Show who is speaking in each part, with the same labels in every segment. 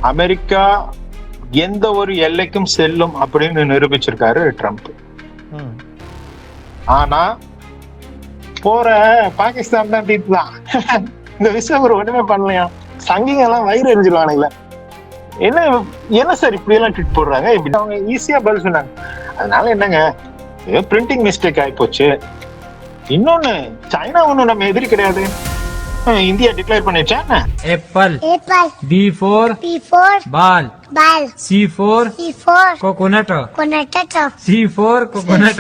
Speaker 1: America எந்த ஒரு எல்லைக்கும் செல்லும் அப்படின்னு நிரூபிச்சிருக்காரு ட்ரம்ப். ஆனா போற பாகிஸ்தான் தான் தீர்த்துதான். இந்த விஷயம் ஒரு ஒண்ணுமே பண்ணலையா? சங்கிங்க எல்லாம் வயிறு எரிஞ்சிருவானுங்களே. என்ன என்ன சார் இப்படி எல்லாம் ட்வீட் போடுறாங்க? இப்படி அவங்க ஈஸியா பதில் சொன்னாங்க. அதனால என்னங்க, பிரிண்டிங் மிஸ்டேக் ஆகி போச்சு. இன்னொன்னு, சைனா ஒண்ணும் நம்ம எதிரி கிடையாது. இந்தியா டிக்ளேர் பண்ணிச்சா என்ன?
Speaker 2: Apple. B for ball. C for coconut. C for coconut.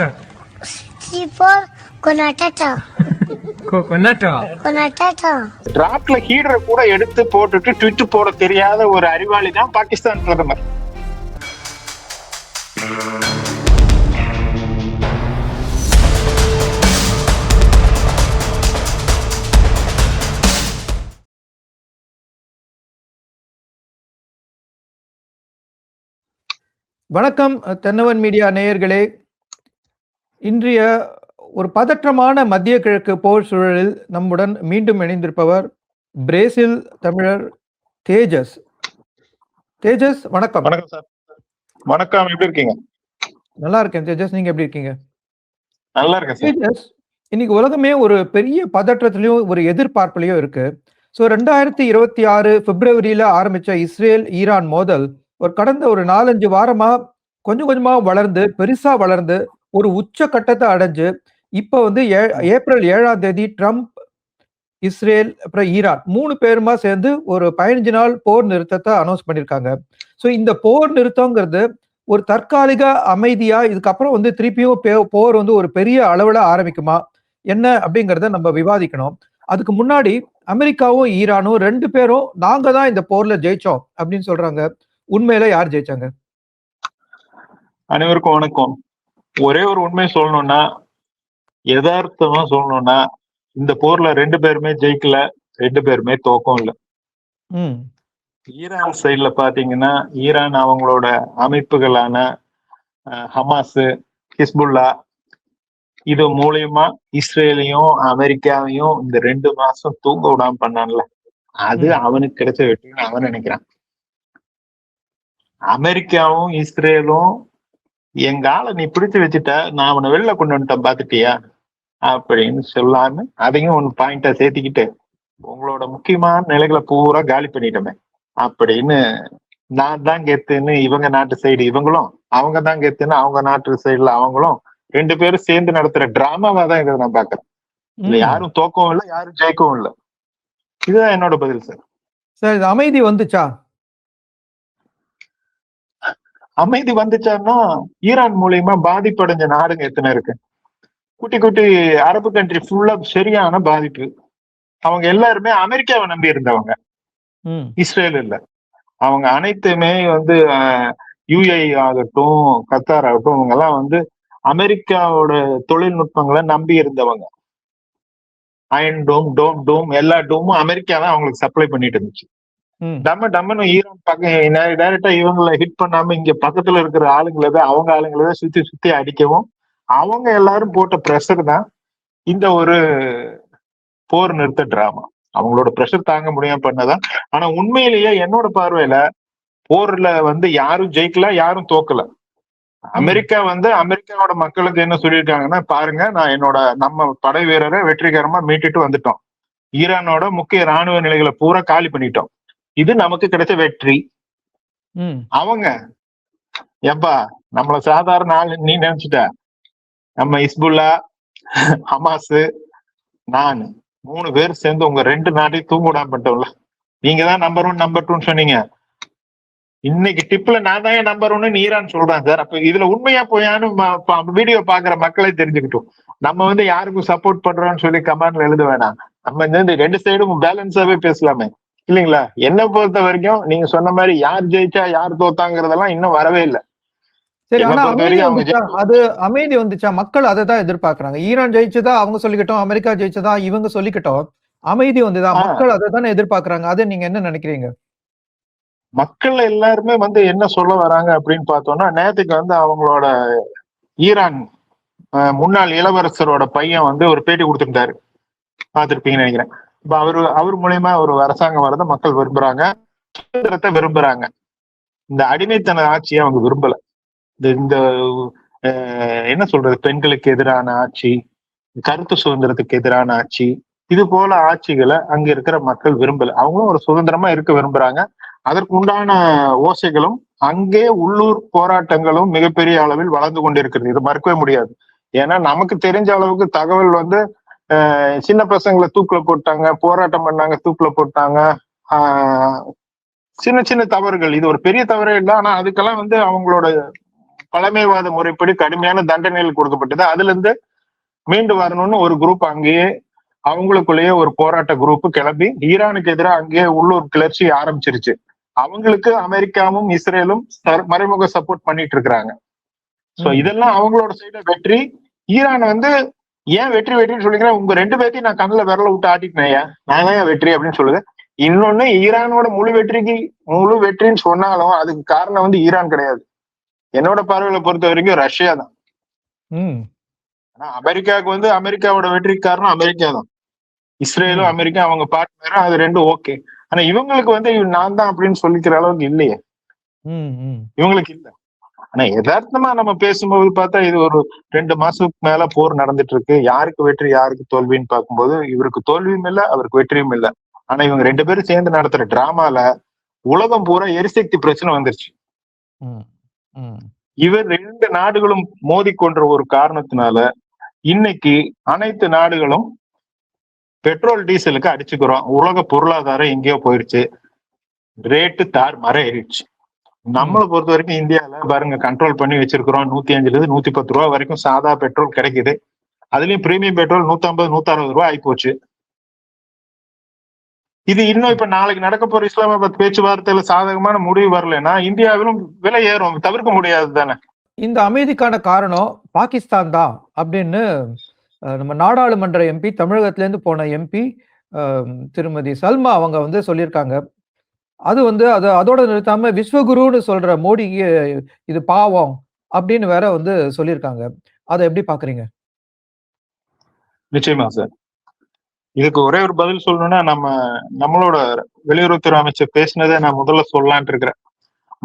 Speaker 1: டிராப்ட்ல ஹீடரை கூட எடுத்து போட்டுட்டு ட்விட் போட தெரியாத ஒரு அறிவாளி தான் பாகிஸ்தான் பிரதமர்.
Speaker 3: வணக்கம் தென்னவன் மீடியா நேயர்களே. இன்றைய ஒரு பதற்றமான மத்திய கிழக்கு போர் சூழலில் நம்முடன் மீண்டும் இணைந்திருப்பவர் பிரேசில் தமிழர் தேஜஸ். தேஜஸ் வணக்கம்.
Speaker 1: வணக்கம் சார். வணக்கம், எப்படி இருக்கீங்க?
Speaker 3: நல்லா இருக்கேன் தேஜஸ், நீங்க எப்படி இருக்கீங்க?
Speaker 1: நல்லா இருக்கேன்
Speaker 3: தேஜஸ். இன்னைக்கு உலகமே ஒரு பெரிய பதற்றத்திலையும் ஒரு எதிர்பார்ப்புலையும் இருக்கு. ஸோ 2026 பிப்ரவரியில ஆரம்பிச்ச இஸ்ரேல் ஈரான் மோதல் கடந்த ஒரு 4-5 வாரமா கொஞ்சம் கொஞ்சமா வளர்ந்து பெருசா வளர்ந்து ஒரு உச்ச கட்டத்தை அடைஞ்சு இப்ப ஏப்ரல் 7ஆம் தேதி ட்ரம்ப், இஸ்ரேல் அப்புறம் ஈரான் 3 பேருமா சேர்ந்து ஒரு 15 நாள் போர் நிறுத்தத்தை அனௌன்ஸ் பண்ணிருக்காங்க. ஸோ இந்த போர் நிறுத்தங்கிறது ஒரு தற்காலிக அமைதியா, இதுக்கப்புறம் திருப்பியும் போர் ஒரு பெரிய அளவுல ஆரம்பிக்குமா என்ன அப்படிங்கறத நம்ம விவாதிக்கணும். அதுக்கு முன்னாடி அமெரிக்காவும் ஈரானும் 2 பேரும் நாங்க தான் இந்த போர்ல ஜெயிச்சோம் அப்படின்னு சொல்றாங்க. உண்மையில யார் ஜெயிச்சாங்க?
Speaker 1: அனைவருக்கும் வணக்கம். ஒரே ஒரு உண்மை சொல்லணும்னா, யதார்த்தமா சொல்லணும்னா, இந்த போர்ல 2 பேருமே ஜெயிக்கல, 2 பேருமே தோக்கம் இல்ல. ஈரான் சைட்ல பாத்தீங்கன்னா, ஈரான் அவங்களோட அமைப்புகளான ஹமாஸ், ஹிஸ்புல்லா இது மூலியமா இஸ்ரேலையும் அமெரிக்காவையும் இந்த 2 மாசம் தூங்க விடாம பண்ணான்ல, அது அவனுக்கு கிடைச்ச வெற்றின்னு அவன் நினைக்கிறான். அமெரிக்காவும் இஸ்ரேலும் எங்க ஆளை நீ பிடிச்சு வச்சுட்ட, நான் அவனை வெளில கொண்டு வந்துட்டேன் பாத்துட்டியா அப்படின்னு சொல்லாம அதையும் ஒன்னு பாயிண்டா சேர்த்திக்கிட்டு உங்களோட முக்கியமான நிலைகளை பூரா காலி பண்ணிட்டோமே அப்படின்னு நான் தான் கெத்துன்னு இவங்க நாட்டு சைடு இவங்களும், அவங்க தான் கெத்துன்னு அவங்க நாட்டு சைடுல அவங்களும் 2 பேரும் சேர்ந்து நடத்துற டிராமாவா தான் இதை நான் பாக்குறேன். இல்ல யாரும் தோக்கவும் இல்லை, யாரும் ஜெயிக்கவும் இல்லை. இதுதான் என்னோட பதில் சார்.
Speaker 3: சார், இது அமைதி வந்துச்சா?
Speaker 1: அமைதி வந்துச்சான்னா ஈரான் மூலியமா பாதிப்படைஞ்ச நாடுங்க எத்தனை இருக்கு? குட்டி குட்டி அரபு கண்ட்ரி ஃபுல்லா சரியான பாதிப்பு. அவங்க எல்லாருமே அமெரிக்காவை நம்பி இருந்தவங்க, இஸ்ரேல் இல்ல. அவங்க அனைத்துமே யுஏஇ ஆகட்டும், கத்தார் ஆகட்டும், அவங்க எல்லாம் அமெரிக்காவோட தொழில்நுட்பங்களை நம்பி இருந்தவங்க. அயன் டோம், டோம் எல்லா டோமும் அமெரிக்கா தான் அவங்களுக்கு சப்ளை பண்ணிட்டு இருந்துச்சு. டம்னு ஈரான் பக்கம் டைரக்டா இவங்களை ஹிட் பண்ணாம இங்க பக்கத்துல இருக்கிற ஆளுங்களதான், அவங்க ஆளுங்களதான் சுத்தி சுத்தி அடிக்கவும் அவங்க எல்லாரும் போட்ட பிரஷர் தான் இந்த ஒரு போர் நிறுத்த டிராமா. அவங்களோட பிரஷர் தாங்க முடியாம பண்ணதான். ஆனா உண்மையிலேயே என்னோட பார்வையில போர்ல யாரும் ஜெயிக்கல, யாரும் தோக்கல. அமெரிக்கா அமெரிக்காவோட மக்களுக்கு என்ன சொல்லியிருக்காங்கன்னா, பாருங்க, நான் நம்ம படை வீரரை வெற்றிகரமா மீட்டுட்டு வந்துட்டோம், ஈரானோட முக்கிய ராணுவ நிலைகளை பூரா காலி பண்ணிட்டோம், இது நமக்கு கிடைச்ச வெற்றி. அவங்க எப்பா நம்மள சாதாரண ஆள் நீ நினைச்சுட்ட, நம்ம ஹிஸ்புல்லா, ஹமாஸ், நான் 3 பேர் சேர்ந்து உங்க 2 நாட்டையும் தூங்க விடாம பண்ணிட்டோம்ல. நீங்க தான் நம்பர் 1 நம்பர் 2ன்னு சொன்னீங்க. இன்னைக்கு டிப்ல நான் தான் நம்பர் 1 ஈரான் சொல்றேன் சார். அப்ப இதுல உண்மையா போயான்னு வீடியோ பாக்குற மக்களை தெரிஞ்சுக்கிட்டோம். நம்ம யாருக்கும் சப்போர்ட் பண்றோம்னு சொல்லி கமெண்ட்ல எழுத வேணாம். நம்ம இந்த 2 சைடும் பேலன்ஸாவே பேசலாமே, இல்லைங்களா? என்ன பொறுத்த வரைக்கும் நீங்க சொன்ன மாதிரி யார் ஜெயிச்சா யார் தோத்தாங்கிறதெல்லாம் இன்னும் வரவே இல்லை.
Speaker 3: சரி, ஆனா அது அமைதி வந்துச்சா? மக்கள் அதை தான் எதிர்பார்க்கறாங்க. ஈரான் ஜெயிச்சதா அவங்க சொல்லிக்கிட்டோம், அமெரிக்கா ஜெயிச்சதா இவங்க சொல்லிக்கிட்டோம், அமைதி வந்துதா? மக்கள் அதை தானே எதிர்பார்க்கறாங்க. அதை நீங்க என்ன நினைக்கிறீங்க?
Speaker 1: மக்கள் எல்லாருமே என்ன சொல்ல வராங்க அப்படின்னு பார்த்தோம்னா, நேத்துக்கு அவங்களோட ஈரான் முன்னாள் இளவரசரோட பையன் ஒரு பேட்டி கொடுத்திருந்தாரு, பார்த்திருப்பீங்கன்னு நினைக்கிறேன். இப்ப அவர் மூலியமா ஒரு அரசாங்கம் வரத மக்கள் விரும்புறாங்க. சுதந்திரத்தை விரும்புறாங்க. இந்த அடிமைத்தன ஆட்சியை அவங்க விரும்பல. இந்த என்ன சொல்றது, பெண்களுக்கு எதிரான ஆட்சி, கருத்து சுதந்திரத்துக்கு எதிரான ஆட்சி, இது போல ஆட்சிகளை அங்க இருக்கிற மக்கள் விரும்பல. அவங்களும் ஒரு சுதந்திரமா இருக்க விரும்புறாங்க. அதற்கு உண்டான ஓசைகளும் அங்கே உள்ளூர் போராட்டங்களும் மிகப்பெரிய அளவில் வளர்ந்து கொண்டிருக்கிறது. இது மறுக்கவே முடியாது. ஏன்னா நமக்கு தெரிஞ்ச அளவுக்கு தகவல் வந்து சின்ன பசங்களை தூக்குல போட்டாங்க, போராட்டம் பண்ணாங்க, தூக்குல போட்டாங்க. சின்ன சின்ன தவறுகள், இது ஒரு பெரிய தவறே இல்லை. ஆனா அதுக்கெல்லாம் வந்து அவங்களோட பழமைவாத முறைப்படி கடுமையான தண்டனைகள் கொடுக்கப்பட்டது. அதுல இருந்து மீண்டு வரணும்னு ஒரு குரூப் அங்கேயே அவங்களுக்குள்ளேயே ஒரு போராட்ட குரூப் கிளம்பி ஈரானுக்கு எதிராக அங்கேயே உள்ளூர் கிளர்ச்சி ஆரம்பிச்சிருச்சு. அவங்களுக்கு அமெரிக்காவும் இஸ்ரேலும் மறைமுக சப்போர்ட் பண்ணிட்டு இருக்கிறாங்க. சோ இதெல்லாம் அவங்களோட சைட வெற்றி. ஈரான் வந்து ஏன் வெற்றி வெற்றின்னு சொல்லிக்கிறேன், உங்க 2 பேர்த்தையும் நான் கண்ணுல விரல விட்டு ஆட்டிட்டேன்யா, நான் தான் வெற்றி அப்படின்னு சொல்லுது. இன்னொன்னு, ஈரானோட முழு வெற்றின்னு சொன்னாலும் அதுக்கு காரணம் வந்து ஈரான் கிடையாது. என்னோட பார்வையில பொறுத்த வரைக்கும் ரஷ்யா தான். ஆனா அமெரிக்காவுக்கு வந்து அமெரிக்காவோட வெற்றிக்கு காரணம் அமெரிக்கா தான். இஸ்ரேலும் அமெரிக்கா அவங்க பார்ட்னரும், அது ரெண்டும் ஓகே. ஆனா இவங்களுக்கு வந்து நான் தான் அப்படின்னு சொல்லிக்கிற அளவுக்கு இல்லையே, இவங்களுக்கு இல்ல. ஆனா யதார்த்தமா நம்ம பேசும்போது பார்த்தா இது ஒரு 2 மாசத்துக்கு மேல போர் நடந்துட்டு இருக்கு. யாருக்கு வெற்றி யாருக்கு தோல்வின்னு பார்க்கும்போது இவருக்கு தோல்வியும் இல்லை, அவருக்கு வெற்றியும் இல்லை. ஆனா இவங்க 2 பேரும் சேர்ந்து நடத்துற டிராமால உலகம் பூரா எரிசக்தி பிரச்சனை வந்துருச்சு. இவர் 2 நாடுகளும் மோதி கொன்ற ஒரு காரணத்தினால இன்னைக்கு அனைத்து நாடுகளும் பெட்ரோல் டீசலுக்கு அடிச்சுக்கிறோம். உலக பொருளாதாரம் எங்கேயோ போயிருச்சு, ரேட்டு தாறுமாற ஏறிடுச்சு. நம்மளை பொறுத்த வரைக்கும் இந்தியாவில பாருங்க கண்ட்ரோல் பண்ணி வச்சிருக்கிறோம். 105 இருந்து 110 ரூபா வரைக்கும் சாதா பெட்ரோல் கிடைக்குது. அதுலயும் பிரீமியம் பெட்ரோல் 150 160 ரூபாய் ஆகி போச்சு. இது இன்னும் இப்ப நாளைக்கு நடக்க போற இஸ்லாமாபாத் பேச்சுவார்த்தையில சாதகமான முடிவு வரலன்னா இந்தியாவிலும் விலை ஏறும், தவிர்க்க முடியாது தானே.
Speaker 3: இந்த அமைதிக்கான காரணம் பாகிஸ்தான் தான் அப்படின்னு நம்ம நாடாளுமன்ற எம்பி, தமிழகத்துல இருந்து போன எம்பி திருமதி சல்மா அவங்க வந்து சொல்லியிருக்காங்க. அது வந்து அதோட நிறுத்தாம விஸ்வகுருன்னு சொல்ற மோடிக்கு இது பாவம் அப்படின்னு வேற வந்து சொல்லியிருக்காங்க. அதை எப்படி பாக்குறீங்க?
Speaker 1: நிச்சயமா சார், இதுக்கு ஒரே ஒரு பதில் சொல்லணும்னா, நம்மளோட வெளியுறவுத்துறை அமைச்சர் பேசினதை நான் முதல்ல சொல்லலான் இருக்கிறேன்.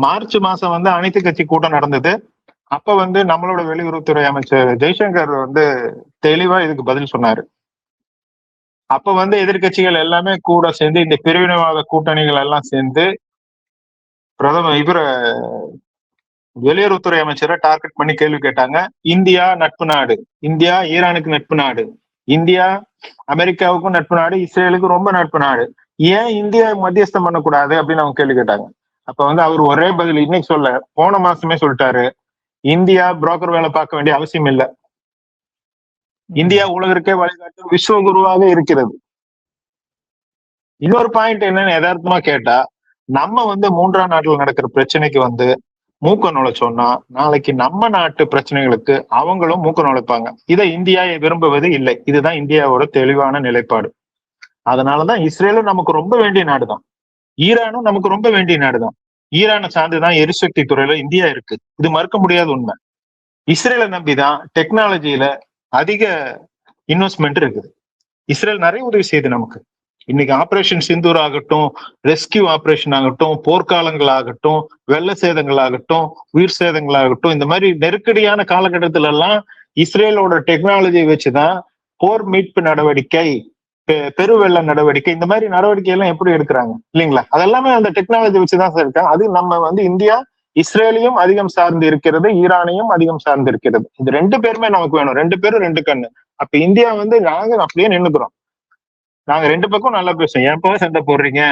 Speaker 1: மார்ச் மாசம் வந்து அனைத்து கட்சி கூட்டம் நடந்தது. அப்ப வந்து நம்மளோட வெளியுறவுத்துறை அமைச்சர் ஜெய்சங்கர் வந்து தெளிவா இதுக்கு பதில் சொன்னாரு. அப்ப வந்து எதிர்கட்சிகள் எல்லாமே கூட சேர்ந்து இந்த பிரிவினைவாத கூட்டணிகள் எல்லாம் சேர்ந்து வெளியுறவுத்துறை அமைச்சரை டார்கெட் பண்ணி கேள்வி கேட்டாங்க. இந்தியா நட்பு நாடு, இந்தியா ஈரானுக்கு நட்பு நாடு, இந்தியா அமெரிக்காவுக்கும் நட்பு நாடு, இஸ்ரேலுக்கு ரொம்ப நட்பு நாடு, ஏன் இந்தியா மத்தியஸ்தம் பண்ணக்கூடாது அப்படின்னு அவங்க கேள்வி கேட்டாங்க. அப்ப வந்து அவர் ஒரே பதில் இன்னைக்கு சொல்ல, போன மாசமே சொல்லிட்டாரு, இந்தியா புரோக்கர் வேலை பார்க்க வேண்டிய அவசியம் இல்லை, இந்தியா உலகிற்கே வழிகாட்டும் விஸ்வகுருவாக இருக்கிறது. இன்னொரு பாயிண்ட் என்னன்னு யதார்த்தமா கேட்டா, நம்ம வந்து 3ஆம் நாட்டுல நடக்கிற பிரச்சனைக்கு வந்து மூக்க நுழைச்சோம்னா நாளைக்கு நம்ம நாட்டு பிரச்சனைகளுக்கு அவங்களும் மூக்க நுழைப்பாங்க. இதை இந்தியா விரும்புவது இல்லை. இதுதான் இந்தியாவோட தெளிவான நிலைப்பாடு. அதனாலதான் இஸ்ரேலும் நமக்கு ரொம்ப வேண்டிய நாடுதான், ஈரானும் நமக்கு ரொம்ப வேண்டிய நாடுதான். ஈரானை சார்ந்துதான் எரிசக்தி துறையில இந்தியா இருக்கு, இது மறுக்க முடியாத உண்மை. இஸ்ரேலை நம்பிதான் டெக்னாலஜியில அதிக இன்வெஸ்ட்மெண்ட் இருக்குது. இஸ்ரேல் நிறைய உதவி செய்யுது நமக்கு. இன்னைக்கு ஆபரேஷன் சிந்தூர் ஆகட்டும், ரெஸ்கியூ ஆபரேஷன் ஆகட்டும், போர்க்காலங்கள் ஆகட்டும், வெள்ள சேதங்கள் ஆகட்டும், உயிர் சேதங்கள் ஆகட்டும், இந்த மாதிரி நெருக்கடியான காலகட்டத்தில எல்லாம் இஸ்ரேலோட டெக்னாலஜியை வச்சுதான் போர் மீட்பு நடவடிக்கை, பெருவெள்ள நடவடிக்கை, இந்த மாதிரி நடவடிக்கை எல்லாம் எப்படி எடுக்கிறாங்க இல்லைங்களா? அதெல்லாமே அந்த டெக்னாலஜி வச்சுதான் சார் இருக்கா. அது நம்ம வந்து இந்தியா இஸ்ரேலையும் அதிகம் சார்ந்து இருக்கிறது, ஈரானையும் அதிகம் சார்ந்து இருக்கிறது. இது 2 பேருமே நமக்கு வேணும், 2 பேரும் 2 கண்ணு. அப்ப இந்தியா வந்து நாங்க அப்படியே நின்னுக்கிறோம். நாங்க 2 பக்கம் நல்லா பேசுவோம். ஏன்பா சண்டை போடுறீங்க,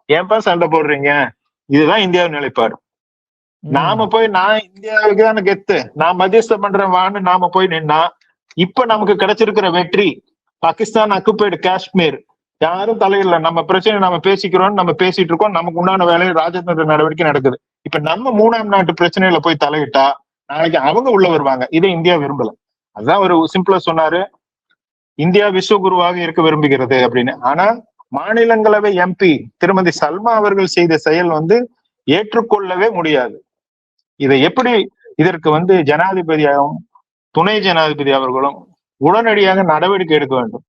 Speaker 1: ஏன்பா சண்டை போடுறீங்க, இதுதான் இந்தியாவின் நிலைப்பாடு. நாம போய் நான் இந்தியாவுக்கு தானே கெத்து, நான் மத்தியஸ்தம் பண்றேன் வான்னு நாம போய் நின்னா, இப்ப நமக்கு கிடைச்சிருக்கிற வெற்றி பாகிஸ்தான் அக்குபைடு காஷ்மீர், யாரும் தலையிடல. நம்ம பிரச்சனை நம்ம பேசிக்கிறோம், நம்ம பேசிட்டு இருக்கோம், நமக்கு உண்டான வேலையை ராஜதந்திர நடவடிக்கை நடக்குது. இப்ப நம்ம 3ஆம் நாட்டு பிரச்சனையில போய் தலையிட்டா நாளைக்கு அவங்க உள்ள வருவாங்க. இதை இந்தியா விரும்பல. அதுதான் ஒரு சிம்பிளா சொன்னாரு, இந்தியா விஸ்வகுருவாக இருக்க விரும்புகிறது அப்படின்னு. ஆனா மாநிலங்களவை எம்பி திருமதி சல்மா அவர்கள் செய்த செயல் வந்து ஏற்றுக்கொள்ளவே முடியாது. இதை எப்படி, இதற்கு வந்து ஜனாதிபதியாகவும் துணை ஜனாதிபதி அவர்களும் உடனடியாக நடவடிக்கை எடுக்க வேண்டும்.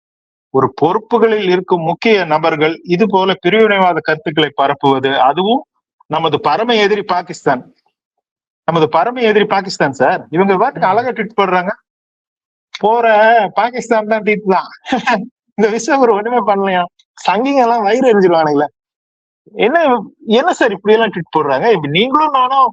Speaker 1: ஒரு பொறுப்புகளில் இருக்கும் முக்கிய நபர்கள் இது போல பிரிவினைவாத கருத்துக்களை பரப்புவது, அதுவும் நமது பரம எதிரி பாகிஸ்தான். நமது பரம எதிரி பாகிஸ்தான் சார். இவங்க பாட்டுக்கு அழகா ட்வீட் போடுறாங்க. போற பாகிஸ்தான் தான் ட்வீட் தான். இந்த விஸ்வகுரு ஒண்ணுமே பண்ணலையா? சங்கிங்க எல்லாம் வயிறு எரிஞ்சிருவானுங்களே. என்ன என்ன சார் இப்படி எல்லாம் ட்வீட் போடுறாங்க? இப்ப நீங்களும் நானும்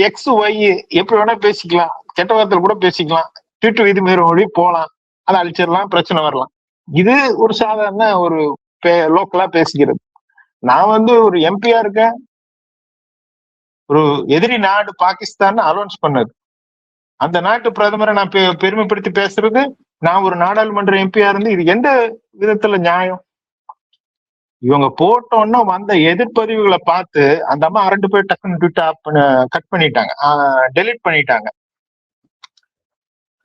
Speaker 1: எக்ஸ் ஒய் எப்படி வேணா பேசிக்கலாம், கெட்ட வார்த்தை கூட பேசிக்கலாம், ட்வீட் விதி மீற மொழி போலாம், அதை அழிச்சிடலாம், பிரச்சனை வரலாம். இது ஒரு சாதாரண ஒரு லோக்கலா பேசிக்கிறது. நான் ஒரு எம்பியா இருக்கேன், ஒரு எதிரி நாடு பாகிஸ்தான் அலௌன்ஸ் பண்ணது, அந்த நாட்டு பிரதமரை நான் பெருமைப்படுத்தி பேசுறது, நான் ஒரு நாடாளுமன்ற எம்பியா இருந்து இது எந்த விதத்துல நியாயம்? இவங்க போட்டோன்னா வந்த எதிர்ப்பதிவுகளை பார்த்து அந்த அம்மா அரண்டு போய் டக்குன்னு ட்விட் கட் பண்ணிட்டாங்க, டெலிட் பண்ணிட்டாங்க.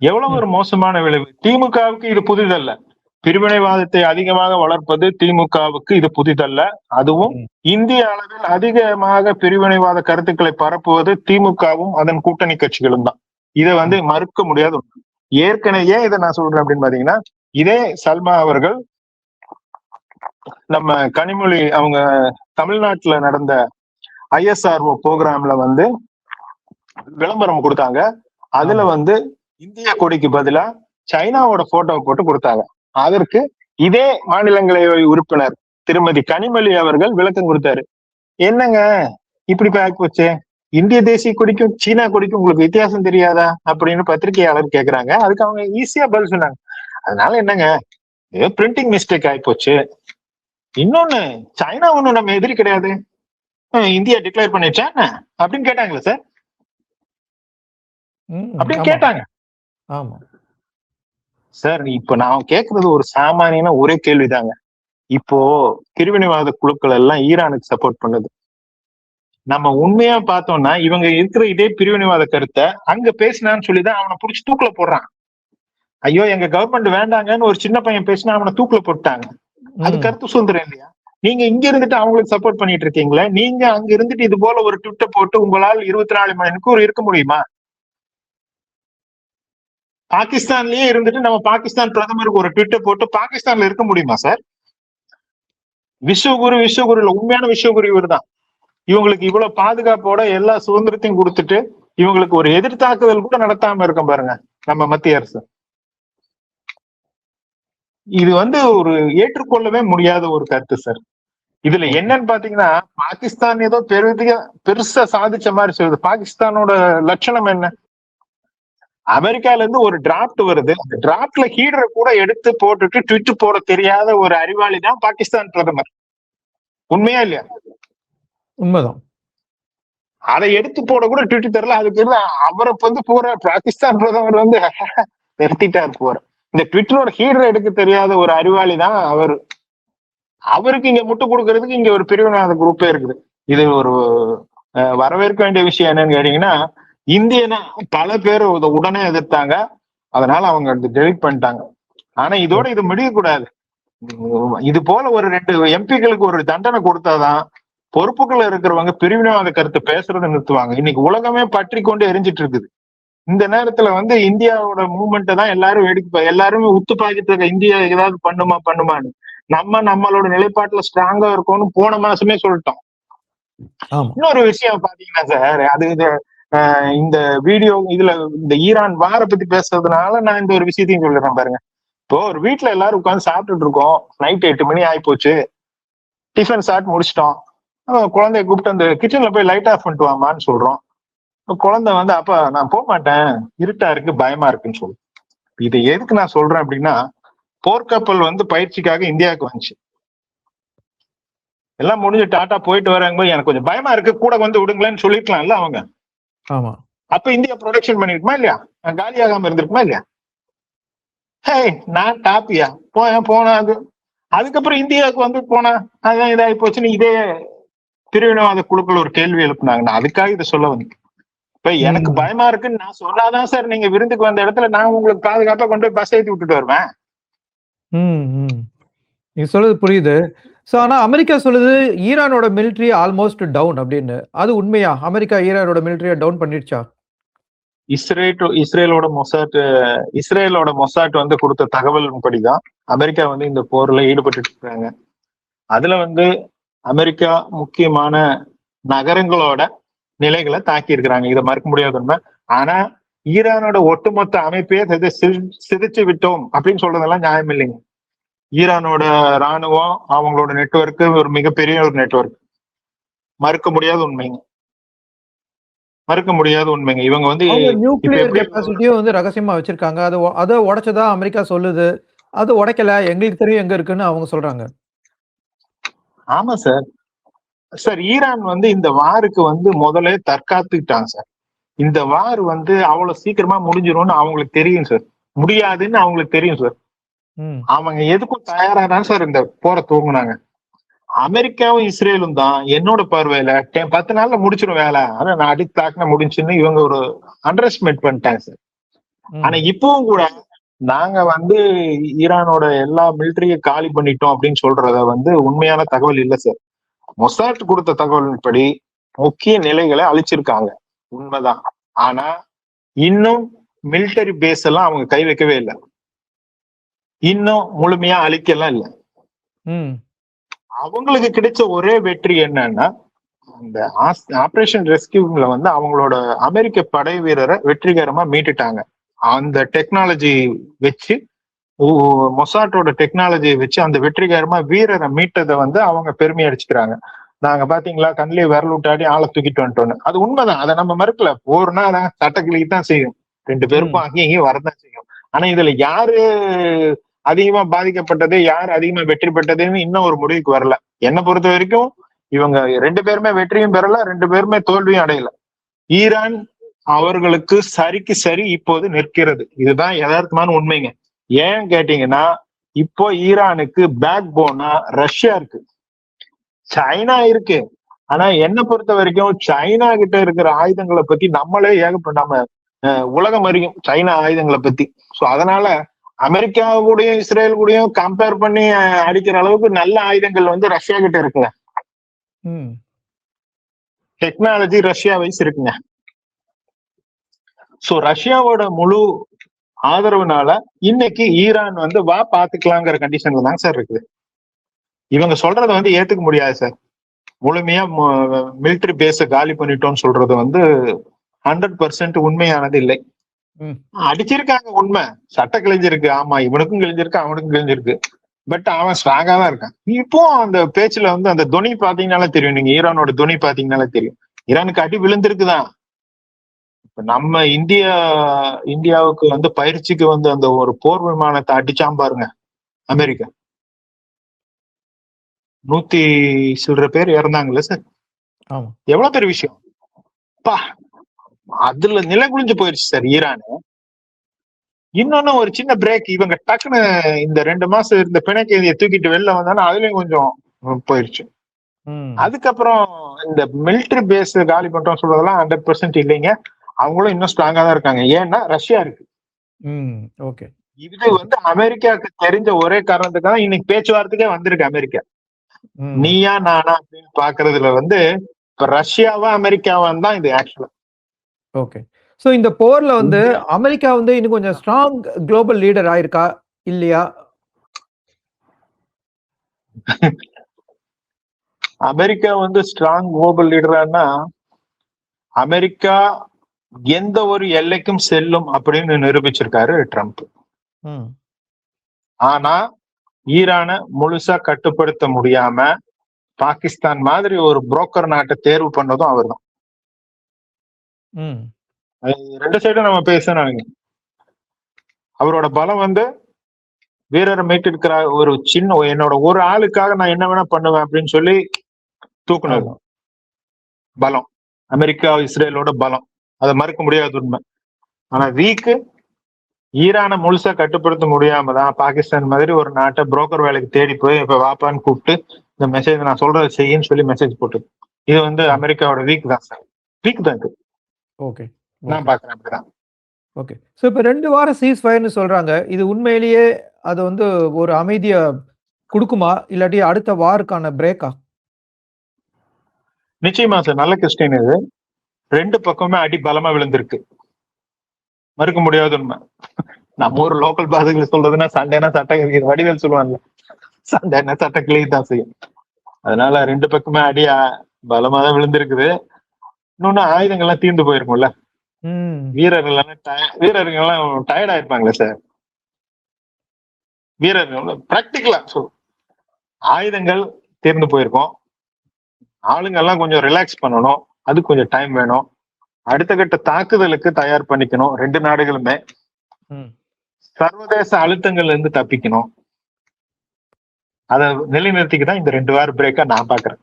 Speaker 1: எவ்வளவு ஒரு மோசமான விளைவு. திமுகவுக்கு இது புதிதல்ல. பிரிவினைவாதத்தை அதிகமாக வளர்ப்பது திமுகவுக்கு இது புதிதல்ல. அதுவும் இந்திய அளவில் அதிகமாக பிரிவினைவாத கருத்துக்களை பரப்புவது திமுகவும் அதன் கூட்டணி கட்சிகளும் தான். இதை மறுக்க முடியாது. ஏற்கனவே இதை நான் சொல்றேன் அப்படின்னு பாத்தீங்கன்னா, இதே சல்மா அவர்கள் நம்ம கனிமொழி அவங்க தமிழ்நாட்டுல நடந்த ISRO ப்ரோக்ராம்ல விளம்பரம் கொடுத்தாங்க. அதுல இந்திய கொடிக்கு பதிலா சைனாவோட போட்டோவை போட்டு கொடுத்தாங்க. அதற்கு இதே மாநிலங்களவை உறுப்பினர் திருமதி கனிமொழி அவர்கள் விளக்கம் கொடுத்தாரு. என்னங்க இப்படி போச்சு, இந்திய தேசிய கொடிக்கும் சீனா கொடிக்கும் உங்களுக்கு வித்தியாசம் தெரியாதா அப்படின்னு பத்திரிகையாளர் கேக்குறாங்க. அதுக்கு அவங்க ஈஸியா பதில் சொன்னாங்க. அதனால என்னங்க, பிரிண்டிங் மிஸ்டேக் ஆயிப்போச்சு. இன்னொன்னு, சைனா ஒண்ணும் நம்ம எதிரி கிடையாது, இந்தியா டிக்ளேர் பண்ணிச்சா அப்படின்னு கேட்டாங்களே சார். அப்படின்னு கேட்டாங்க.
Speaker 3: ஆமா
Speaker 1: சார், இப்ப நான் கேக்குறது ஒரு சாமானியனா ஒரே கேள்விதாங்க. இப்போ பிரிவினைவாத குழுக்கள் எல்லாம் ஈரானுக்கு சப்போர்ட் பண்ணுது. நம்ம உண்மையா பார்த்தோம்னா இவங்க இருக்கிற இதே பிரிவினைவாத கருத்தை அங்க பேசினான்னு சொல்லிதான் அவனை புடிச்சு தூக்குல போடுறான். ஐயோ எங்க கவர்மெண்ட் வேண்டாங்கன்னு ஒரு சின்ன பையன் பேசினா அவனை தூக்குல போட்டாங்க. அது கருத்து சுதந்திரம் இல்லையா? நீங்க இங்க இருந்துட்டு அவங்களுக்கு சப்போர்ட் பண்ணிட்டு இருக்கீங்களே, நீங்க அங்க இருந்துட்டு இது போல ஒரு ட்விட்டர் போட்டு உங்களால் 24 மணி நேரம் இருக்க முடியுமா? பாகிஸ்தான்லயே இருந்துட்டு நம்ம பாகிஸ்தான் பிரதமருக்கு ஒரு ட்விட்டர் போட்டு பாகிஸ்தான்ல இருக்க முடியுமா சார்? விஸ்வகுரு இல்ல, உண்மையான விஸ்வகுரு இவர் தான். இவங்களுக்கு இவ்வளவு பாதுகாப்போட எல்லா சுதந்திரத்தையும் கொடுத்துட்டு இவங்களுக்கு ஒரு எதிர்த்தாக்குதல் கூட நடத்தாம இருக்க பாருங்க நம்ம மத்திய அரசு. இது ஒரு ஏற்றுக்கொள்ளவே முடியாத ஒரு கருத்து சார். இதுல என்னன்னு பாத்தீங்கன்னா, பாகிஸ்தான் ஏதோ பெருசா சாதிச்ச மாதிரி சொல்லுது. பாகிஸ்தானோட லட்சணம் என்ன? அமெரிக்கால இருந்து ஒரு டிராப்ட் வருது, அந்த டிராப்ட்ல ஹீடரை கூட எடுத்து போட்டுட்டு ட்விட் போட தெரியாத ஒரு அறிவாளி தான் பாகிஸ்தான் பிரதமர். உண்மையா இல்லையா?
Speaker 3: உண்மைதான்.
Speaker 1: அதை எடுத்து போட கூட ட்விட் தெரியல. அதுக்கு அவரை போற பாகிஸ்தான் பிரதமர் நிறுத்திட்டாரு போற. இந்த ட்விட்டரோட ஹீடரை எடுக்க தெரியாத ஒரு அறிவாளி தான் அவரு. அவருக்கு இங்க முட்டு கொடுக்கறதுக்கு இங்க ஒரு பிரிவினைவாத குரூப்பே இருக்குது. இது ஒரு வரவேற்க வேண்டிய விஷயம் என்னன்னு கேட்டீங்கன்னா, இந்தியனா பல பேர் உடனே எதிர்த்தாங்க, அதனால அவங்க டெலிட் பண்ணிட்டாங்க. ஆனா இதோட இது முடியக்கூடாது. இது போல ஒரு 2 எம்பிக்களுக்கு ஒரு தண்டனை கொடுத்தாதான் பொறுப்புகள் இருக்கிறவங்க பிரிவினைவாத கருத்து பேசுறதை நிறுத்துவாங்க. இன்னைக்கு உலகமே பற்றி கொண்டு எரிஞ்சிட்டு இருக்குது. இந்த நேரத்துல இந்தியாவோட மூவ்மெண்ட் தான் எல்லாரும் எல்லாருமே உத்து பாக்கிட்டு இருக்க. இந்தியா ஏதாவது பண்ணுமான்னு. நம்மளோட நிலைப்பாட்டுல ஸ்ட்ராங்கா இருக்கும்னு போன மாசமே சொல்லிட்டோம். இன்னொரு விஷயம் பாத்தீங்கன்னா சார், அது இந்த வீடியோ இதுல இந்த ஈரான் வார பத்தி பேசுறதுனால நான் இந்த ஒரு விஷயத்தையும் சொல்லிடுறேன் பாருங்க. இப்போ ஒரு வீட்டுல எல்லாரும் உட்காந்து சாப்பிட்டுட்டு இருக்கோம், நைட் 8 மணி ஆகி போச்சு, டிஃபன் சாப்பிட்டு முடிச்சிட்டோம். குழந்தைய கூப்பிட்டு அந்த கிச்சன்ல போய் லைட் ஆஃப் பண்ணிட்டு வாமான்னு சொல்றோம். குழந்தை அப்பா நான் போக மாட்டேன், இருட்டா இருக்கு, பயமா இருக்குன்னு சொல்லுவோம். இதை எதுக்கு நான் சொல்றேன் அப்படின்னா, போர்க்கப்பல் பயிற்சிக்காக இந்தியாவுக்கு வந்துச்சு. எல்லாம் முடிஞ்சு டாட்டா போயிட்டு வராங்க, எனக்கு கொஞ்சம் பயமா இருக்கு, கூட விடுங்களேன்னு சொல்லிருக்கலாம்ல அவங்க.
Speaker 3: ஆமா.
Speaker 1: அப்ப இந்தியா ப்ரொடக்ஷன் பண்ணிருக்குமா இல்லையா? காலியாகாம இருந்திருக்குமா இல்லையா? நான் டாப்பியா போனா அதுக்கப்புறம் இந்தியாவுக்கு போனா அதான் இதாகி போச்சுன்னு இதே பிரிவினைவாத குழுக்கள் ஒரு கேள்வி எழுப்புனாங்க. நான் அதுக்காக இதை சொல்ல வந்தேன். இப்ப எனக்கு பயமா இருக்குன்னு நான் சொன்னாதான் சார் நீங்க விருந்துக்கு வந்த இடத்துல நான் உங்களுக்கு பாதுகாப்பா கொண்டு போய் பஸ் ஏற்றி விட்டுட்டு வருவேன்.
Speaker 3: நீங்க சொல்றது புரியுது. ஆனா அமெரிக்கா சொல்லுது ஈரானோட மிலிட்டரி ஆல்மோஸ்ட் டவுன் அப்படின்னு. அது உண்மையா? அமெரிக்கா ஈரானோட மிலிட்டரியை டவுன் பண்ணிடுச்சா?
Speaker 1: இஸ்ரேலோட மொசாட் வந்து கொடுத்த தகவல் படிதான் அமெரிக்கா வந்து இந்த போர்ல ஈடுபட்டு இருக்காங்க. அதுல வந்து அமெரிக்கா முக்கியமான நகரங்களோட நிலைகளை தாக்கி இருக்கிறாங்க. இதை மறுக்க முடியாத உண்மை. ஆனா ஈரானோட ஒட்டுமொத்த அமைப்பே சிதைச்சு விட்டோம் அப்படின்னு சொல்றதெல்லாம் நியாயம் இல்லைங்க. ஈரானோட ராணுவம் அவங்களோட நெட்வொர்க் ஒரு மிகப்பெரிய ஒரு நெட்வொர்க். மறுக்க முடியாத உண்மைங்க. இவங்க வந்து
Speaker 3: நியூக்ளியர் கெப்பாசிட்டியும் வந்து ரகசியமா வச்சிருக்காங்க. அதை உடைச்சதா அமெரிக்கா சொல்லுது. அது உடைக்கல, எங்களுக்கு தெரியும் எங்க இருக்குன்னு அவங்க சொல்றாங்க.
Speaker 1: ஆமா சார் ஈரான் வந்து இந்த வாருக்கு வந்து முதல்ல தற்காத்துக்கிட்டாங்க சார். இந்த வார் வந்து அவ்வளவு சீக்கிரமா முடிஞ்சிரும்னு அவங்களுக்கு தெரியும் சார். முடியாதுன்னு அவங்களுக்கு தெரியும் சார். அவங்க எதுக்கும் தயாராதான் சார் இந்த போரை தூங்குனாங்க. அமெரிக்காவும் இஸ்ரேலும் தான் என்னோட பார்வையில 10 நாள்ல முடிச்சிடும் வேலை, ஆனா நான் அடித்து தாக்குன முடிஞ்சுன்னு இவங்க ஒரு அண்டர் எஸ்டிமேட் பண்ணிட்டாங்க சார். ஆனா இப்பவும் கூட நாங்க வந்து ஈரானோட எல்லா மிலிட்டரியும் காலி பண்ணிட்டோம் அப்படின்னு சொல்றத வந்து உண்மையான தகவல் இல்லை சார். மொசாட் கொடுத்த தகவலின்படி முக்கிய நிலைகளை அழிச்சிருக்காங்க, உண்மைதான். ஆனா இன்னும் மிலிட்டரி பேஸ் எல்லாம் அவங்க கை வைக்கவே இல்லை. இன்னும் முழுமையா அழிக்கலாம் இல்லை. அவங்களுக்கு கிடைச்ச ஒரே வெற்றி என்னன்னா, அந்த ஆபரேஷன் ரெஸ்கியூல வந்து அவங்களோட அமெரிக்க படை வீரரை வெற்றிகரமா மீட்டுட்டாங்க. அந்த டெக்னாலஜி வச்சு, மொசாட்டோட டெக்னாலஜியை வச்சு அந்த வெற்றிகரமா வீரரை மீட்டதை வந்து அவங்க பெருமை அடிச்சுக்கிறாங்க. நாங்க பாத்தீங்களா கண்ணிலே விரல் விட்டாடி ஆளை தூக்கிட்டு வந்துட்டோன்னு. அது உண்மைதான், அதை நம்ம மறுக்கல. போர்னா சட்டக்கிளிக்கு தான் செய்யும், 2 பேருக்கும் அங்கேயும் இங்கேயும் வரதான் செய்யும். ஆனா இதுல யாரு அதிகமா பாதிக்கப்பட்டது, யார் அதிகமா வெற்றி பெற்றதுன்னு இன்னும் ஒரு முடிவுக்கு வரல. என்னை பொறுத்த வரைக்கும் இவங்க 2 பேருமே வெற்றியும் பெறல, 2 பேருமே தோல்வியும் அடையல. ஈரான் அவர்களுக்கு சரிக்கு சரி இப்போது நிற்கிறது. இதுதான் யதார்த்தமான உண்மைங்க. ஏன் கேட்டீங்கன்னா, இப்போ ஈரானுக்கு பேக் போனா ரஷ்யா இருக்கு, சைனா இருக்கு. ஆனா என்னை பொறுத்த வரைக்கும் சைனா கிட்ட இருக்கிற ஆயுதங்களை பத்தி நம்மளே நம்ம உலகம் அறியும் சைனா ஆயுதங்களை பத்தி. சோ அதனால அமெரிக்கா கூடயும் இஸ்ரேல் கூடயும் கம்பேர் பண்ணி அடிக்கிற அளவுக்கு நல்ல ஆயுதங்கள் வந்து ரஷ்யா கிட்ட இருக்குங்க. டெக்னாலஜி ரஷ்யா வைஸ் இருக்குங்க. சோ ரஷ்யாவோட முழு ஆதரவுனால இன்னைக்கு ஈரான் வந்து வா பாத்துக்கலாங்கிற கண்டிஷன்ல தான் சார் இருக்குது. இவங்க சொல்றதை வந்து ஏத்துக்க முடியாது சார். முழுமையா மிலிட்டரி பேஸ காலி பண்ணிட்டோம்னு சொல்றது வந்து 100% உண்மையானது இல்லை. அடிச்சிருக்காங்க, உண்மை. சட்டை கிழிஞ்சிருக்கு, ஆமா, இவனுக்கும் கிழிஞ்சிருக்கு அவனுக்கும் கிழிஞ்சிருக்கு. பட் அவன் ஸ்ட்ராங்கா தான் இருக்கான். இப்போ அந்த பேச்சுல வந்து அந்த துணி பாத்தீங்கன்னாலே தெரியும். நீங்க ஈரானோட துணி பாத்தீங்கன்னாலே தெரியும், ஈரானுக்கு அடி விழுந்திருக்குதான். இப்ப நம்ம இந்தியாவுக்கு வந்து பயிற்சிக்கு வந்து அந்த ஒரு போர் விமானத்தை அடிச்சாம் பாருங்க அமெரிக்கா, 100 சில்லற பேர் இறந்தாங்கல்ல சார். எவ்வளவு பெரிய விஷயம் பா. அதுல நிலை குளிஞ்சு போயிருச்சு சார் ஈரானு. இன்னொன்னு ஒரு சின்ன பிரேக், இவங்க டக்குன்னு இந்த 2 மாசம் இந்த பிணைக்கைதியை தூக்கிட்டு வெளில வந்தாலும் அதுலயும் கொஞ்சம் போயிருச்சு. அதுக்கப்புறம் இந்த மிலிட்டரி பேஸ் காலி பண்ணிட்டோம் சொல்றதெல்லாம் 100% இல்லைங்க. அவங்களும் இன்னும் ஸ்ட்ராங்கா தான் இருக்காங்க. ஏன்னா ரஷ்யா இருக்கு. இது வந்து அமெரிக்காவுக்கு தெரிஞ்ச ஒரே காரணத்துக்காக இன்னைக்கு பேச்சுவார்த்தைக்கே வந்திருக்கு அமெரிக்கா. நீயா நானா அப்படின்னு பாக்குறதுல வந்து இப்ப ரஷ்யாவா அமெரிக்காவா தான் இது ஆக்சுவலா.
Speaker 3: சோ இந்த போர்ல வந்து அமெரிக்கா வந்து இன்னும் கொஞ்சம் ஸ்ட்ராங் குளோபல் லீடர் ஆயிருக்கா இல்லையா?
Speaker 1: அமெரிக்கா வந்து ஸ்ட்ராங் குளோபல் லீடரானா, அமெரிக்கா எந்த ஒரு எல்லைக்கும் செல்லும் அப்படின்னு நிரூபிச்சிருக்காரு ட்ரம்ப். ஆனா ஈரானை முழுசா கட்டுப்படுத்த முடியாம பாகிஸ்தான் மாதிரி ஒரு புரோக்கர் நாட்டை தேர்வு பண்ணதும் அவர் தான். 2 சைடும் நம்ம பேசணும். அவரோட பலம் வந்து வீரரை மீட்டிருக்கிற ஒரு சின்ன என்னோட ஒரு ஆளுக்காக நான் என்ன வேணா பண்ணுவேன் அப்படின்னு சொல்லி தூக்குனது பலம். அமெரிக்கா இஸ்ரேலோட பலம், அதை மறுக்க முடியாத உண்மை. ஆனா வீக்கு ஈரானை முழுசா கட்டுப்படுத்த முடியாம தான் பாகிஸ்தான் மாதிரி ஒரு நாட்டை புரோக்கர் வேலைக்கு தேடி போய் இப்ப வாப்பான்னு கூப்பிட்டு இந்த மெசேஜ் நான் சொல்றதை செய்யுன்னு சொல்லி மெசேஜ் போட்டு. இது வந்து அமெரிக்காவோட வீக் தான் சார். வீக் தான் இது. நான் பாக்குறேன் அப்படிதான்.
Speaker 3: சோ இப்ப 2 வாரம் சீஸ் ஃபயர்னு சொல்றாங்க. இது உண்மையிலேயே அது வந்து ஒரு அமைதிய கொடுக்குமா இல்லாட்டி அடுத்த வாருக்கான பிரேக்கா?
Speaker 1: நிச்சயமா சார், நல்ல கொஸ்டின் இது. 2 பக்கமே அடி பலமா விழுந்திருக்கு. மறுக்க முடியாத உண்மை. நம்ம ஊர் லோக்கல் பாதைகளை சொல்றதுன்னா சண்டைனா சட்டை வடிவேல் சொல்லுவாங்கல்ல, சண்டைனா சட்டை கிளி தான் செய்யும். அதனால ரெண்டு பக்கமே அடி பலமா தான் விழுந்திருக்குது. இன்னொன்னு ஆயுதங்கள்லாம் தீர்ந்து போயிருக்கும்ல, வீரர்கள்லாம் டயர்ட் ஆயிருப்பாங்களே சார். வீரர்கள் பிராக்டிக்கலா ஆயுதங்கள் தீர்ந்து போயிருக்கோம். ஆளுங்கெல்லாம் கொஞ்சம் ரிலாக்ஸ் பண்ணணும், அது கொஞ்சம் டைம் வேணும். அடுத்த கட்ட தாக்குதலுக்கு தயார் பண்ணிக்கணும். ரெண்டு நாடுகளுமே சர்வதேச அழுத்தங்கள்ல இருந்து தப்பிக்கணும். அதை நிலைநிறுத்திக்கிதான் இந்த 2 வார பிரேக்கா நான் பாக்குறேன்.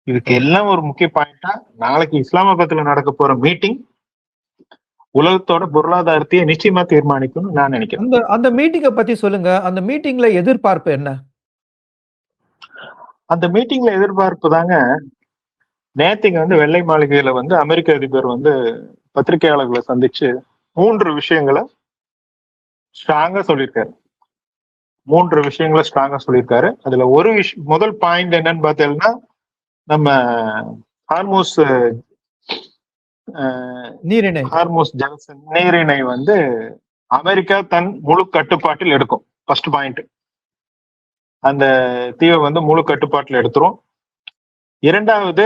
Speaker 1: இதுக்கு எல்லாம் ஒரு முக்கிய பாயிண்டா நாளைக்கு இஸ்லாமாபாத்ல நடக்க போற மீட்டிங் உலகத்தோட பொருளாதாரத்தையே நிச்சயமா தீர்மானிக்கும்னு நான் நினைக்கிறேன்.
Speaker 3: அந்த மீட்டிங்கை பத்தி சொல்லுங்க. அந்த மீட்டிங்ல எதிர்பார்ப்பு என்ன?
Speaker 1: அந்த மீட்டிங்ல எதிர்பார்ப்பு தாங்க, நேத்திங்க வெள்ளை மாளிகையில அமெரிக்க அதிபர் பத்திரிகையாளர்களை சந்திச்சு 3 விஷயங்களை ஸ்ட்ராங்கா சொல்லியிருக்காரு. 3 விஷயங்களை ஸ்ட்ராங்கா சொல்லியிருக்காரு. அதுல ஒரு முதல் பாயிண்ட் என்னன்னு பார்த்தீங்கன்னா, நம்ம ஹார்மோஸ் நீரிணை அமெரிக்கா தன் முழு கட்டுப்பாட்டில் எடுக்கும். ஃபர்ஸ்ட் பாயிண்ட், அந்த தீவை முழு கட்டுப்பாட்டில் எடுத்துரும். இரண்டாவது,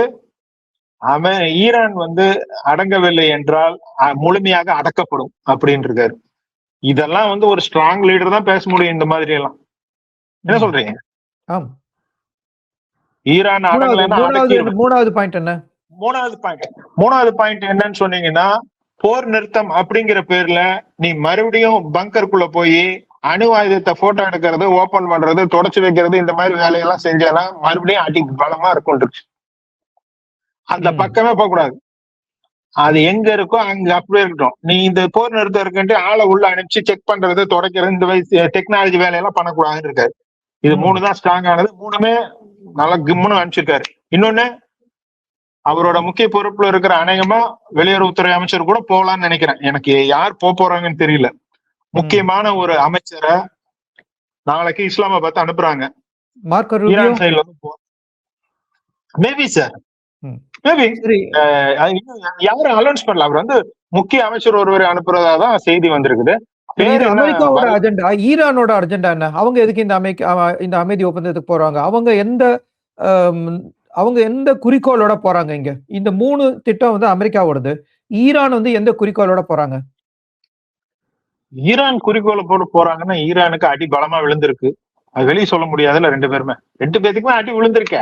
Speaker 1: ஈரான் அடங்கவில்லை என்றால் முழுமையாக அடக்கப்படும் அப்படின்னு இருக்காரு. இதெல்லாம் ஒரு ஸ்ட்ராங் லீடர் தான் பேச முடியும் இந்த மாதிரி எல்லாம். என்ன சொல்றீங்க? ஈரான்
Speaker 3: மூணாவது பாயிண்ட் என்ன?
Speaker 1: மூணாவது பாயிண்ட் என்னன்னு சொன்னீங்கன்னா, போர் நிறுத்தம் அப்படிங்கிற பேர்ல நீ மறுபடியும் பங்கருக்குள்ள போய் அணு ஆயுதத்தை போட்டோ எடுக்கிறது, ஓபன் பண்றது, தொடச்சு வைக்கிறது, இந்த மாதிரி வேலையெல்லாம் செஞ்சாலும் மறுபடியும் அடி பலமா இருக்கும். அந்த பக்கமே போக கூடாது. அது எங்க இருக்கோ அங்க அப்படியே இருக்கட்டும். நீ இந்த போர் நிறுத்தம் இருக்குன்ட்டு ஆளை உள்ள அனுப்பிச்சு செக் பண்றது, தொடக்கிறது, இந்த டெக்னாலஜி வேலையெல்லாம் பண்ணக்கூடாதுன்னு இருக்காரு. இது 3 தான் ஸ்ட்ராங் ஆனது. 3மே நல்லா கிம்முன்னு அனுப்பிச்சிருக்காரு. இன்னொன்னு, அவரோட முக்கிய பொறுப்புல இருக்கிற அநேகமா வெளியுறவுத்துறை அமைச்சர் கூட போகலான்னு நினைக்கிறேன். எனக்கு யார் போறாங்கன்னு தெரியல. முக்கியமான ஒரு அமைச்சரை நாளைக்கு இஸ்லாமாபாத் அனுப்புறாங்க. ஈரான் சைட்ல மேபி சார், மேபி யாரும் அலௌன்ஸ் பண்ணல. அவர் முக்கிய அமைச்சர் ஒருவரை அனுப்புறதாதான் செய்தி வந்திருக்குது.
Speaker 3: அமெரிக்காவோட அஜெண்டா, ஈரானோட அஜெண்டா என்ன? அவங்க எதுக்கு இந்த அமைதி ஒப்பந்தத்துக்கு போறாங்க? அவங்க எந்த குறிக்கோளோட போறாங்க? இங்க இந்த 3 திட்டம் அமெரிக்காவோடது. ஈரான் எந்த குறிக்கோளோட போறாங்க?
Speaker 1: ஈரான் குறிக்கோளை போட்டு போறாங்கன்னா, ஈரானுக்கு அடி பலமா விழுந்திருக்கு. அது வெளியே சொல்ல முடியாதுல்ல. 2 பேத்துக்குமே அடி விழுந்திருக்க.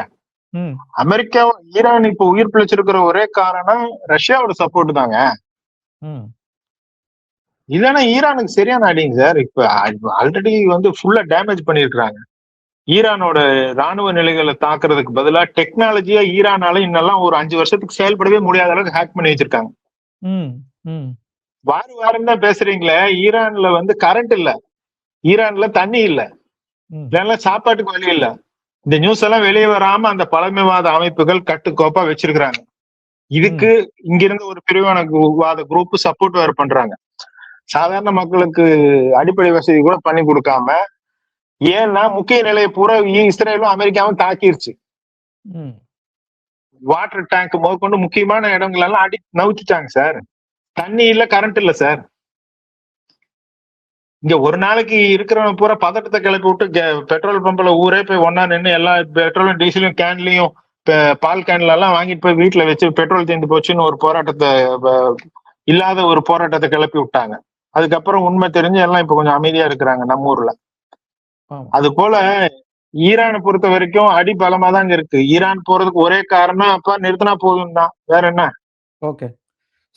Speaker 1: அமெரிக்கா ஈரான் இப்ப உயிர் பிழைச்சிருக்கிற ஒரே காரணம் ரஷ்யாவோட சப்போர்ட் தாங்க. இல்லைன்னா ஈரானுக்கு சரியான அடிங்க சார். இப்ப ஆல்ரெடி ஃபுல்லா டேமேஜ் பண்ணிருக்கிறாங்க. ஈரானோட ராணுவ நிலைகளை தாக்குறதுக்கு பதிலா டெக்னாலஜியா ஈரானால இன்னெல்லாம் ஒரு 5 வருஷத்துக்கு செயல்படவே முடியாத அளவுக்கு ஹேக் பண்ணி வச்சிருக்காங்க. வாரம் தான் பேசுறீங்களே, ஈரான்ல கரண்ட் இல்ல, ஈரான்ல தண்ணி இல்ல, இதெல்லாம் சாப்பாட்டுக்கு வழி இல்ல. இந்த நியூஸ் எல்லாம் வெளியே வராம அந்த பழமைவாத அமைப்புகள் கட்டுக்கோப்பா வச்சிருக்கிறாங்க. இதுக்கு இங்கிருந்து ஒரு பிரிவினவாத குரூப் சப்போர்ட் வேற பண்றாங்க. சாதாரண மக்களுக்கு அடிப்படை வசதி கூட பண்ணி கொடுக்காம, ஏன்னா முக்கிய நிலையை பூரா இஸ்ரேலும் அமெரிக்காவும் தாக்கிருச்சு. வாட்டர் டேங்க் முதற்கொண்டு முக்கியமான இடங்கள் எல்லாம் அடி நவுத்திட்டாங்க சார். தண்ணி இல்ல, கரண்ட் இல்ல சார். இங்க ஒரு நாளைக்கு இருக்கிறவங்க பூரா பதட்டத்தை கிளப்பி விட்டு பெட்ரோல் பம்புல ஊரே போய் ஒன்னா நின்று எல்லா பெட்ரோலும் டீசலும் கேன்லயும் பால் கேன்ல எல்லாம் வாங்கிட்டு போய் வீட்டுல வச்சு பெட்ரோல் தீர்ந்து போச்சுன்னு ஒரு போராட்டத்தை, இல்லாத ஒரு போராட்டத்தை கிளப்பி விட்டாங்க. அதுக்கப்புறம் உண்மை தெரிஞ்சு எல்லாம் இப்ப கொஞ்சம் அமைதியா இருக்கிறாங்க நம்ம ஊர்ல. அது போல ஈரானை பொறுத்த வரைக்கும் அடி பலமா தாங்க இருக்கு. ஈரான் போறதுக்கு ஒரே காரணம் அப்ப நிறுத்தினா போதும் தான், வேற என்ன.
Speaker 3: ஓகே,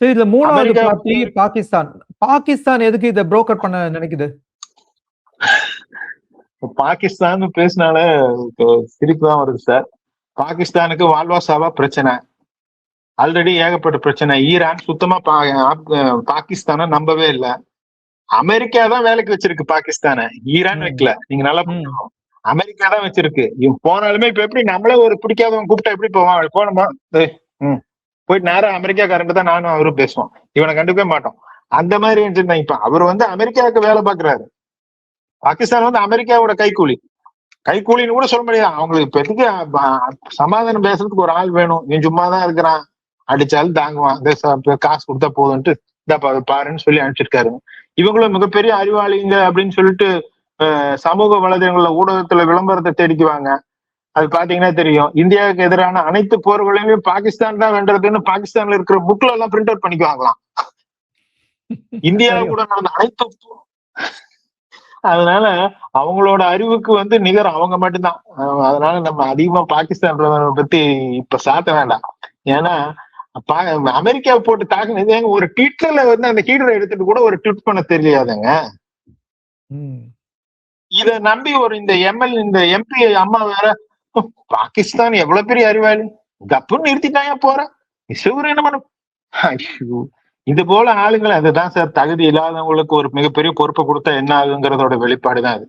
Speaker 3: சோ இதுல மூணாவது பார்ட்டி பாகிஸ்தான். பாகிஸ்தான் எதுக்கு இதை புரோக்கர் பண்ண நினைக்குது?
Speaker 1: பாகிஸ்தான் பேசினாலே சிரிப்பு தான் வருது சார். பாகிஸ்தானுக்கு வாழ்வாசாவா பிரச்சனை, ஆல்ரெடி ஏகப்பட்ட பிரச்சனை. ஈரான் சுத்தமா பாகிஸ்தான நம்பவே இல்லை. அமெரிக்கா தான் வேலைக்கு வச்சிருக்கு பாகிஸ்தான, ஈரான் வைக்கல. நீங்க நல்லா புரிஞ்சுக்கணும், அமெரிக்கா தான் வச்சிருக்கு. இவன் போனாலுமே இப்ப எப்படி நம்மளே ஒரு பிடிக்காதவன் கூப்பிட்டா எப்படி போவான்? போனோமா போயிட்டு நேரம் அமெரிக்காக்காரன் தான் நானும் அவரும் பேசுவோம், இவனை கண்டுக்கவே மாட்டோம். அந்த மாதிரி இருந்துச்சுன்னா இப்ப அவர் அமெரிக்காவுக்கு வேலை பாக்குறாரு. பாகிஸ்தான் அமெரிக்காவோட கைக்கூலின்னு கூட சொல்ல முடியாது. அவங்களுக்கு இப்போதைக்கு சமாதானம் பேசுறதுக்கு ஒரு ஆள் வேணும். இவன் சும்மாதான் இருக்கிறான், அடிச்சாலும் தாங்குவான், காசு கொடுத்தா போதும்ட்டு பாருன்னு சொல்லி அனுப்பிச்சிருக்காருங்க. இவங்களும் மிகப்பெரிய அறிவாளிங்க அப்படின்னு சொல்லிட்டு சமூக வலைதளங்கள்ல ஊடகத்துல விளம்பரத்தை தேடிக்குவாங்க. அது பாத்தீங்கன்னா தெரியும், இந்தியாவுக்கு எதிரான அனைத்து போர்களையும் பாகிஸ்தான் தான் வென்றதுன்னு பாகிஸ்தான்ல இருக்கிற புக்ல எல்லாம் பிரிண்ட் அவுட் பண்ணிக்குவாங்களாம். இந்தியாவை கூட நடந்த அனைத்து. அதனால அவங்களோட அறிவுக்கு வந்து நிகர் அவங்க மட்டும்தான். அதனால நம்ம அதிகமா பாகிஸ்தான் பிரதமரை பத்தி இப்ப சாத்த வேண்டாம். ஏன்னா அமெரிக்காவை போட்டு தாக்குனது ஒரு ட்விட்டர்ல வந்து அந்த ஹீட்டரை எடுத்துட்டு கூட ஒரு ட்விட் பண்ண தெரியாதுங்க. இத நம்பி ஒரு இந்த எம்பி அம்மா வேற பாகிஸ்தான் எவ்வளவு பெரிய அறிவாளி கப்புன்னு நிறுத்திட்டாங்க போற சிவரு என்ன பண்ண. இது போல ஆளுங்களை அதுதான் சார், தகுதி இல்லாதவங்களுக்கு ஒரு மிகப்பெரிய பொறுப்பை கொடுத்தா என்ன ஆகுங்கிறதோட வெளிப்பாடுதான் அது.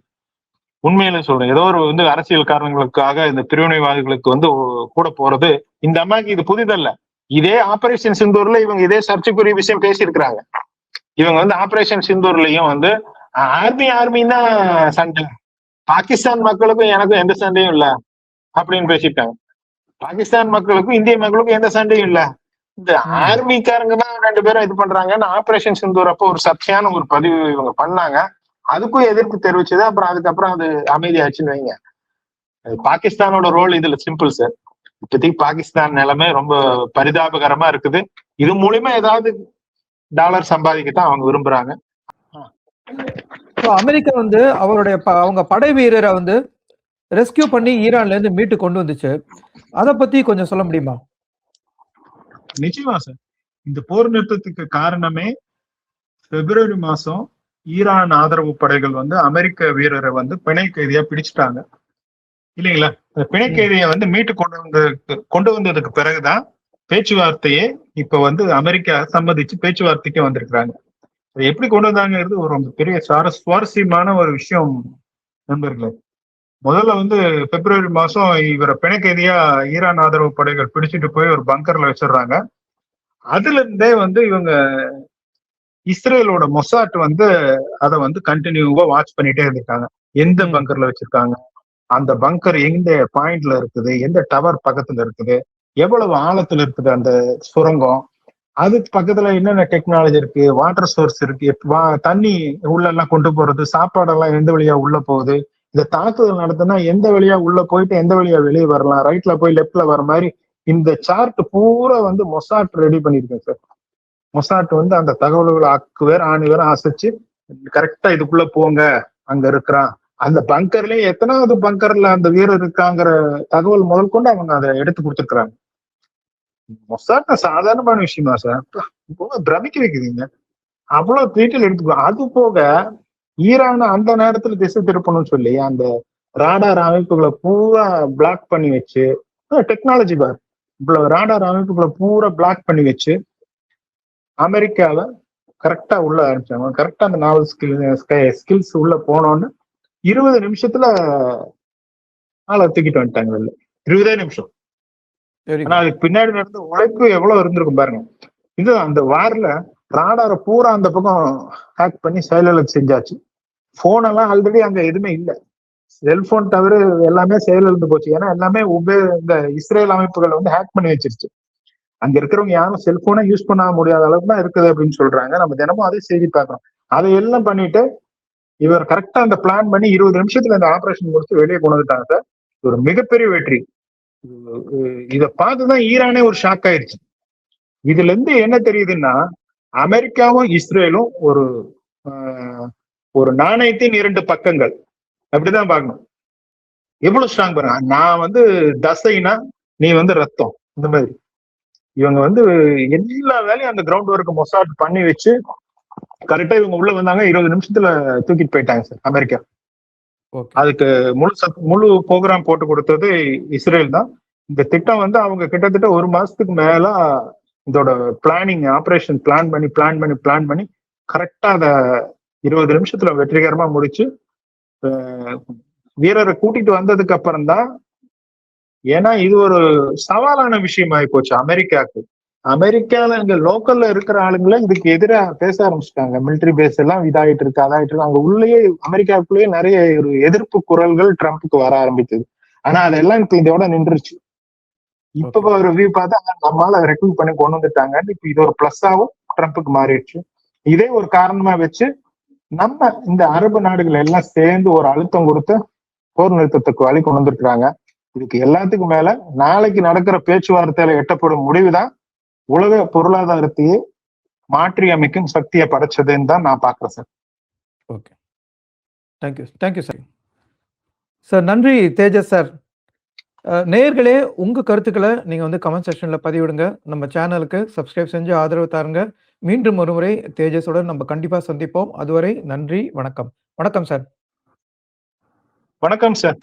Speaker 1: உண்மையில சொல்றேன், ஏதோ ஒரு வந்து அரசியல் காரணங்களுக்காக இந்த பிரிவினைவாதிகளுக்கு வந்து கூட போறது இந்த அம்மாக்கு இது புதிதல்ல. இதே ஆபரேஷன் சிந்தூர்ல இவங்க இதே சர்ச்சைக்குரிய விஷயம் பேசியிருக்கிறாங்க. இவங்க வந்து ஆபரேஷன் சிந்தூர்லயும் வந்து ஆர்மி தான் சண்டை, பாகிஸ்தான் மக்களுக்கும் எனக்கும் எந்த சண்டையும் இல்ல அப்படின்னு பேசிட்டாங்க. பாகிஸ்தான் மக்களுக்கும் இந்திய மக்களுக்கும் எந்த சண்டையும் இல்ல, இந்த ஆர்மிக்காரங்க தான் 2 பேரும் இது பண்றாங்கன்னு ஆபரேஷன் சிந்தூர் அப்போ ஒரு சர்ச்சையான ஒரு பதிவு இவங்க பண்ணாங்க. அதுக்கும் எதிர்ப்பு தெரிவிச்சது. அப்புறம் அதுக்கப்புறம் அது அமைதியாச்சுன்னு வைங்க. பாகிஸ்தானோட ரோல் இதுல சிம்பிள் சார். இப்போதைக்கு பாகிஸ்தான் நிலைமை ரொம்ப பரிதாபகரமா இருக்குது. இது மூலியமா ஏதாவது டாலர் சம்பாதிக்கத்தான் அவங்க விரும்புறாங்க.
Speaker 3: அமெரிக்கா வந்து அவருடைய அவங்க படை வீரரை வந்து ரெஸ்கியூ பண்ணி ஈரான்ல இருந்து மீட்டு கொண்டு வந்துச்சு. அத பத்தி கொஞ்சம் சொல்ல முடியுமா?
Speaker 1: நிச்சயமா சார். இந்த போர் நிறுத்தத்துக்கு காரணமே பிப்ரவரி மாசம் ஈரான் ஆதரவு படைகள் வந்து அமெரிக்க வீரரை வந்து பிணை கைதியா பிடிச்சிட்டாங்க இல்லைங்களா? பிணை கைதியை வந்து மீட்டு கொண்டு வந்ததுக்கு பிறகுதான் பேச்சுவார்த்தையே இப்ப வந்து அமெரிக்கா சம்மதிச்சு பேச்சுவார்த்தைக்கு வந்திருக்கிறாங்க. அதை எப்படி கொண்டு வந்தாங்கிறது ஒரு பெரிய சுவாரஸ்யமான ஒரு விஷயம் நண்பர்களே. முதல்ல வந்து பிப்ரவரி மாசம் இவரை பிணை கைதியா ஈரான் ஆதரவு படைகள் பிடிச்சிட்டு போய் ஒரு பங்கர்ல வச்சிடுறாங்க. அதுல இருந்தே வந்து இவங்க இஸ்ரேலோட மொசாட் வந்து அதை வந்து கண்டினியூவா வாட்ச் பண்ணிட்டே இருந்திருக்காங்க. எந்த பங்கர்ல வச்சிருக்காங்க, அந்த பங்கர் எந்த பாயிண்ட்ல இருக்குது, எந்த டவர் பக்கத்துல இருக்குது, எவ்வளவு ஆழத்துல இருக்குது அந்த சுரங்கம், அதுக்கு பக்கத்துல என்னென்ன டெக்னாலஜி இருக்கு, வாட்டர் சோர்ஸ் இருக்கு, தண்ணி உள்ள எல்லாம் கொண்டு போறது, சாப்பாடெல்லாம் எந்த வழியா உள்ள போகுது, இந்த தாக்குதல் நடத்தினா எந்த வழியா உள்ள போயிட்டு எந்த வழியா வெளியே வரலாம், ரைட்ல போய் லெப்ட்ல வர மாதிரி இந்த சார்ட் பூரா வந்து மொசாட் ரெடி பண்ணிருக்கேன் சார். மொசாட் வந்து அந்த தகவல்களை ஆணி வேற அசைச்சு கரெக்டா இதுக்குள்ள போங்க, அங்க இருக்கிறான், அந்த பங்கர்லயே எத்தனாவது பங்கர்ல அந்த வீரர் இருக்காங்கிற தகவல் முதல் கொண்டு அவங்க அதை எடுத்து கொடுத்துருக்காங்க. மொசாட் சாதாரணமான விஷயமா சார், பிரமிக்க வைக்குதுங்க. அவ்வளவு டீட்டெயில் எடுத்துக்கோ. அது போக ஈரான அந்த நேரத்துல திசை திருப்பணும்னு சொல்லி அந்த ராடார் அமைப்புகளை பூரா பிளாக் பண்ணி வச்சு, டெக்னாலஜி பார், ராடார் அமைப்புகளை பூரா பிளாக் பண்ணி வச்சு அமெரிக்காவை கரெக்டா உள்ள ஆரம்பிச்சாங்க. கரெக்டா அந்த 4 ஸ்கில்ஸ் உள்ள போனோன்னு 20 நிமிஷத்துல ஆளை தூக்கிட்டு வந்துட்டாங்க வெளில. 20 நிமிஷம். ஆனா அதுக்கு பின்னாடி நடந்த உழைப்பு எவ்வளவு இருந்திருக்கும் பாருங்க. இது அந்த வார்ல ராடாரை பூரா அந்த பக்கம் ஹேக் பண்ணி செயலிழப்பு செஞ்சாச்சு. போன் எல்லாம் ஆல்ரெடி அங்க எதுவுமே இல்லை, செல்போன் தவிர எல்லாமே செயலிழந்து போச்சு. ஏன்னா எல்லாமே இந்த இஸ்ரேல் அமைப்புகளை வந்து ஹேக் பண்ணி வச்சிருச்சு. அங்க இருக்கிறவங்க யாரும் செல்போனை யூஸ் பண்ண முடியாத அளவுக்கு தான் இருக்குது அப்படின்னு சொல்றாங்க. நம்ம தினமும் அதே செய்தி பார்க்கறோம். அதை எல்லாம் பண்ணிட்டு இவர் கரெக்டா அந்த பிளான் பண்ணி 20 நிமிஷத்துல இந்த ஆபரேஷன் முடிச்சு வெளியே கொண்டு வந்துட்டாங்க சார். ஒரு மிகப்பெரிய வெற்றி. இதை பார்த்துதான் ஈரானே ஒரு ஷாக் ஆயிடுச்சு. இதுல இருந்து என்ன தெரியுதுன்னா, அமெரிக்காவும் இஸ்ரேலும் ஒரு நாணயத்தின் 2 பக்கங்கள் அப்படிதான் பார்க்கணும். எவ்வளவு ஸ்ட்ராங் பாருங்க. நான் வந்து தசைனா நீ வந்து ரத்தம், இந்த மாதிரி இவங்க வந்து எல்லா வேலையும் அந்த கிரவுண்ட் ஒர்க் மொசாட் பண்ணி வச்சு கரெக்டா இவங்க உள்ள வந்தாங்க. 20 நிமிஷத்துல தூக்கிட்டு போயிட்டாங்க சார் அமெரிக்கா. அதுக்கு முழு ப்ரோக்ராம் போட்டு கொடுத்தது இஸ்ரேல் தான். இந்த திட்டம் வந்து அவங்க கிட்டத்தட்ட 1 மாசத்துக்கு மேல இதோட பிளானிங் ஆபரேஷன் பிளான் பண்ணி கரெக்டா அத 20 நிமிஷத்துல வெற்றிகரமா முடிச்சு வீரரை கூட்டிட்டு வந்ததுக்கு அப்புறம் தான். ஏன்னா இது ஒரு சவாலான விஷயம் ஆகி போச்சு அமெரிக்காவுக்கு. அமெரிக்கால இங்க லோக்கல்ல இருக்கிற ஆளுங்களே இதுக்கு எதிராக பேச ஆரம்பிச்சிட்டாங்க. மிலிட்டரி பேஸ் எல்லாம் இதாயிட்டு இருக்கு, அதாயிட்டு இருக்கு. அங்க உள்ளேயே அமெரிக்காவுக்குள்ளேயே நிறைய ஒரு எதிர்ப்பு குரல்கள் ட்ரம்ப்புக்கு வர ஆரம்பித்தது. ஆனா அதெல்லாம் இப்ப இதோட நின்றுச்சு. இப்ப ஒரு வியூ பார்த்தா நம்மளால ரெக்ரூட் பண்ணி கொண்டு வந்துட்டாங்க. இப்ப இது ஒரு பிளஸ் ஆகும். ட்ரம்ப்புக்கு மாறிடுச்சு. இதே ஒரு காரணமா வச்சு நம்ம இந்த அரபு நாடுகள் எல்லாம் சேர்ந்து ஒரு அழுத்தம் கொடுத்து போர் நிறுத்தத்துக்கு வழி கொண்டு வந்துருக்காங்க. இதுக்கு எல்லாத்துக்கும் மேல நாளைக்கு நடக்கிற பேச்சுவார்த்தையில எட்டப்படும் முடிவுதான் உலக பொருளாதாரத்தையே மாற்றி அமைக்கும் சக்தியை படைச்சதுன்னு தான் நான் பாக்குறேன் sir.
Speaker 3: Okay, thank you sir. Sir நன்றி தேஜஸ் சார். நேயர்களே, உங்க கருத்துக்களை நீங்க வந்து கமெண்ட் செக்ஷன்ல பதிவிடுங்க. நம்ம சேனலுக்கு சப்ஸ்கிரைப் செஞ்சு ஆதரவு தாருங்க. மீண்டும் ஒருமுறை தேஜஸோட நம்ம கண்டிப்பா சந்திப்போம். அதுவரை நன்றி, வணக்கம். வணக்கம் சார்.
Speaker 1: வணக்கம் சார்.